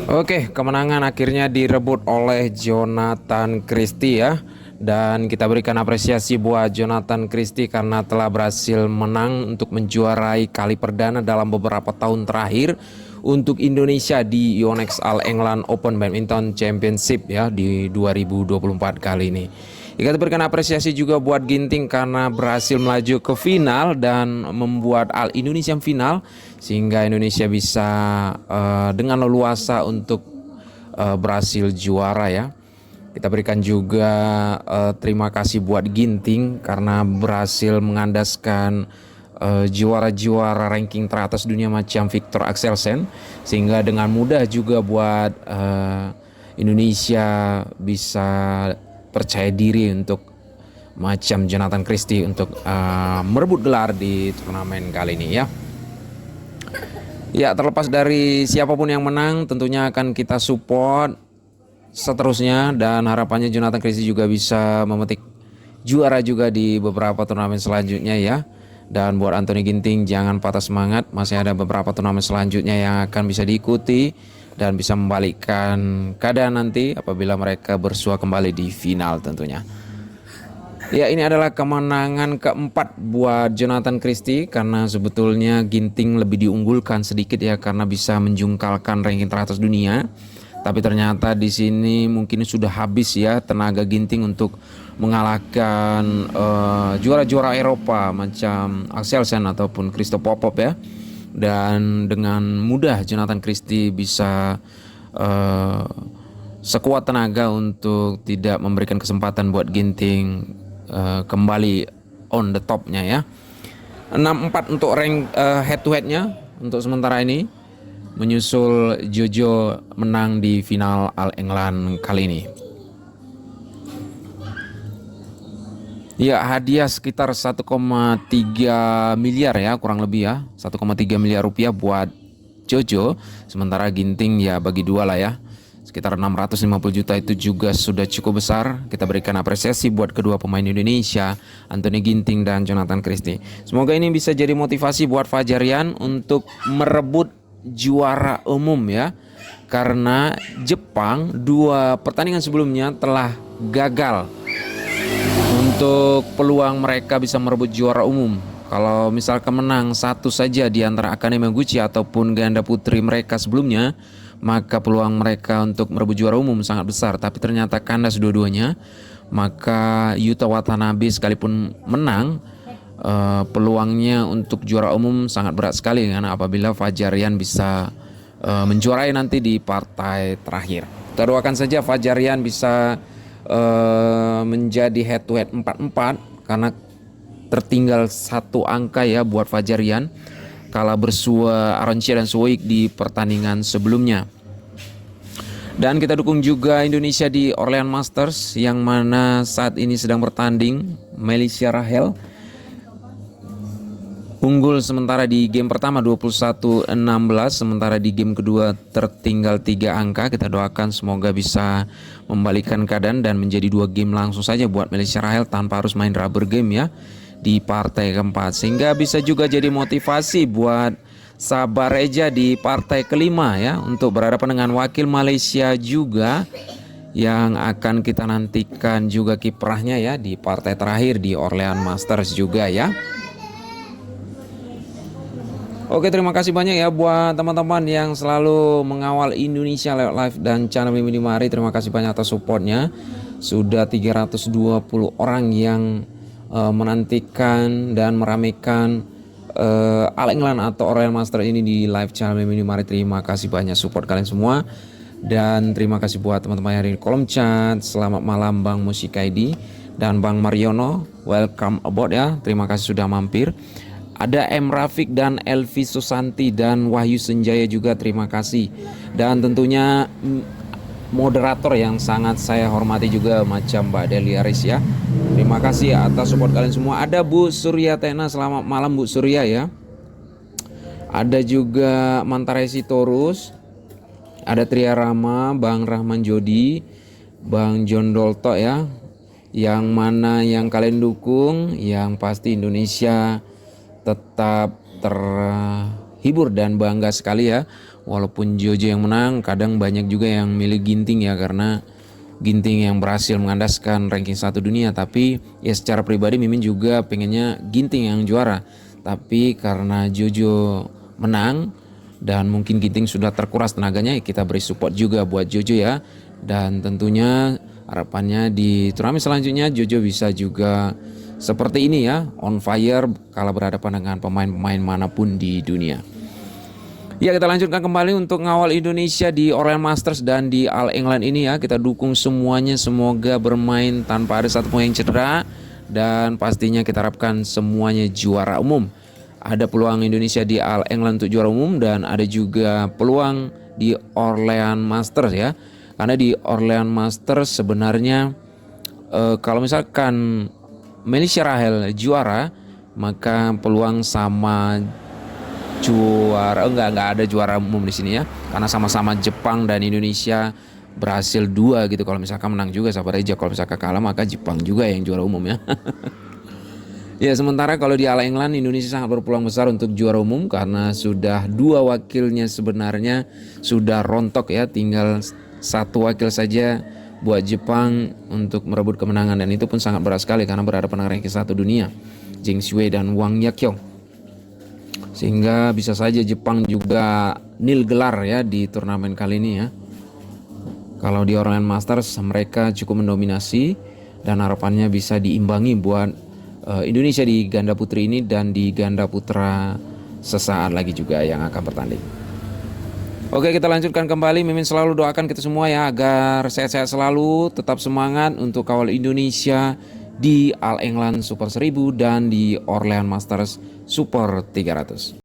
Oke, kemenangan akhirnya direbut oleh Jonathan Christie ya. Dan kita berikan apresiasi buat Jonathan Christie karena telah berhasil menang untuk menjuarai kali perdana dalam beberapa tahun terakhir untuk Indonesia di Yonex All England Open Badminton Championship ya di 2024 kali ini. Kita berikan apresiasi juga buat Ginting karena berhasil melaju ke final dan membuat All Indonesian final sehingga Indonesia bisa dengan leluasa untuk berhasil juara ya. Kita berikan juga terima kasih buat Ginting karena berhasil mengandaskan juara-juara ranking teratas dunia macam Victor Axelsen sehingga dengan mudah juga buat Indonesia bisa percaya diri untuk macam Jonathan Christie untuk merebut gelar di turnamen kali ini ya. Ya, terlepas dari siapapun yang menang, tentunya akan kita support seterusnya dan harapannya Jonathan Christie juga bisa memetik juara juga di beberapa turnamen selanjutnya ya. Dan buat Anthony Ginting jangan patah semangat, masih ada beberapa turnamen selanjutnya yang akan bisa diikuti dan bisa membalikkan keadaan nanti apabila mereka bersua kembali di final tentunya. Ya, ini adalah kemenangan keempat buat Jonathan Christie karena sebetulnya Ginting lebih diunggulkan sedikit ya karena bisa menjungkalkan ranking teratas dunia. Tapi ternyata di sini mungkin sudah habis ya tenaga Ginting untuk mengalahkan juara-juara Eropa macam Axelsen ataupun Christoph Popov ya. Dan dengan mudah Jonathan Christie bisa sekuat tenaga untuk tidak memberikan kesempatan buat Ginting kembali on the topnya ya. 6-4 untuk rank head to headnya untuk sementara ini, menyusul Jojo menang di final All England kali ini. Ya, hadiah sekitar 1,3 miliar ya kurang lebih ya, 1,3 miliar rupiah buat Jojo. Sementara Ginting ya bagi dua lah ya, sekitar 650 juta itu juga sudah cukup besar. Kita berikan apresiasi buat kedua pemain Indonesia, Anthony Ginting dan Jonathan Christie. Semoga ini bisa jadi motivasi buat Fajarian untuk merebut juara umum ya. Karena Jepang dua pertandingan sebelumnya telah gagal untuk peluang mereka bisa merebut juara umum. Kalau misalkan menang satu saja di antara Akane Yamaguchi ataupun ganda putri mereka sebelumnya, maka peluang mereka untuk merebut juara umum sangat besar. Tapi ternyata kandas dua-duanya, maka Yuta Watanabe sekalipun menang, peluangnya untuk juara umum sangat berat sekali karena apabila Fajarian bisa menjuarai nanti di partai terakhir. Kita doakan saja Fajarian bisa menjadi head to head 4-4 karena tertinggal satu angka ya buat Fajarian kala bersua Aroncia dan Suwoik di pertandingan sebelumnya. Dan kita dukung juga Indonesia di Orleans Masters yang mana saat ini sedang bertanding. Melissa Rahel unggul sementara di game pertama 21-16, sementara di game kedua tertinggal 3 angka. Kita doakan semoga bisa membalikan keadaan dan menjadi 2 game langsung saja buat Melissa Rahel tanpa harus main rubber game ya di partai keempat, sehingga bisa juga jadi motivasi buat Sabar Eja di partai kelima ya untuk berhadapan dengan wakil Malaysia juga yang akan kita nantikan juga kiprahnya ya di partai terakhir di Orleans Masters juga ya. Oke, terima kasih banyak ya buat teman-teman yang selalu mengawal Indonesia lewat live dan channel Mimi Mari. Terima kasih banyak atas supportnya. Sudah 320 orang yang menantikan dan meramaikan All England atau Orleans Master ini di live channel Mimi Mari. Terima kasih banyak support kalian semua. Dan terima kasih buat teman-teman yang ada di kolom chat. Selamat malam Bang Musikaidi dan Bang Mariono. Welcome aboard ya. Terima kasih sudah mampir. Ada M. Rafiq dan Elvi Susanti dan Wahyu Senjaya juga, terima kasih. Dan tentunya moderator yang sangat saya hormati juga macam Mbak Delia Aris ya. Terima kasih atas support kalian semua. Ada Bu Surya Tena, selamat malam Bu Surya ya. Ada juga Mantaresi Torus. Ada Tria Rama, Bang Rahman Jodi, Bang John Dolto ya. Yang mana yang kalian dukung, yang pasti Indonesia tetap terhibur dan bangga sekali ya. Walaupun Jojo yang menang, kadang banyak juga yang milih Ginting ya, karena Ginting yang berhasil mengandaskan ranking 1 dunia. Tapi ya secara pribadi Mimin juga pengennya Ginting yang juara. Tapi karena Jojo menang dan mungkin Ginting sudah terkuras tenaganya, kita beri support juga buat Jojo ya. Dan tentunya harapannya di turnamen selanjutnya Jojo bisa juga seperti ini ya, on fire kala berhadapan dengan pemain-pemain manapun di dunia. Ya, kita lanjutkan kembali untuk ngawal Indonesia di Orleans Masters dan di All England ini ya. Kita dukung semuanya, semoga bermain tanpa ada satu pun yang cedera, dan pastinya kita harapkan semuanya juara umum. Ada peluang Indonesia di All England untuk juara umum, dan ada juga peluang di Orleans Masters ya. Karena di Orleans Masters sebenarnya kalau misalkan Malaysia Rahel juara, maka peluang sama juara enggak ada juara umum di sini ya, karena sama-sama Jepang dan Indonesia berhasil 2 gitu. Kalau misalkan menang juga sahabat aja, kalau misalkan kalah maka Jepang juga yang juara umum ya. Ya, sementara kalau di All England Indonesia sangat berpeluang besar untuk juara umum karena sudah 2 wakilnya sebenarnya sudah rontok ya, tinggal 1 wakil saja buat Jepang untuk merebut kemenangan, dan itu pun sangat berat sekali karena berhadapan dengan ranking 1 dunia Zheng Shuai dan Wang Yaqiong. Sehingga bisa saja Jepang juga nil gelar ya di turnamen kali ini ya. Kalau di Orleans Masters mereka cukup mendominasi, dan harapannya bisa diimbangi buat Indonesia di ganda putri ini, dan di ganda putra sesaat lagi juga yang akan bertanding. Oke, kita lanjutkan kembali. Mimin selalu doakan kita semua ya agar sehat-sehat selalu, tetap semangat untuk kawal Indonesia di All England Super 1000 dan di Orleans Masters Super 300.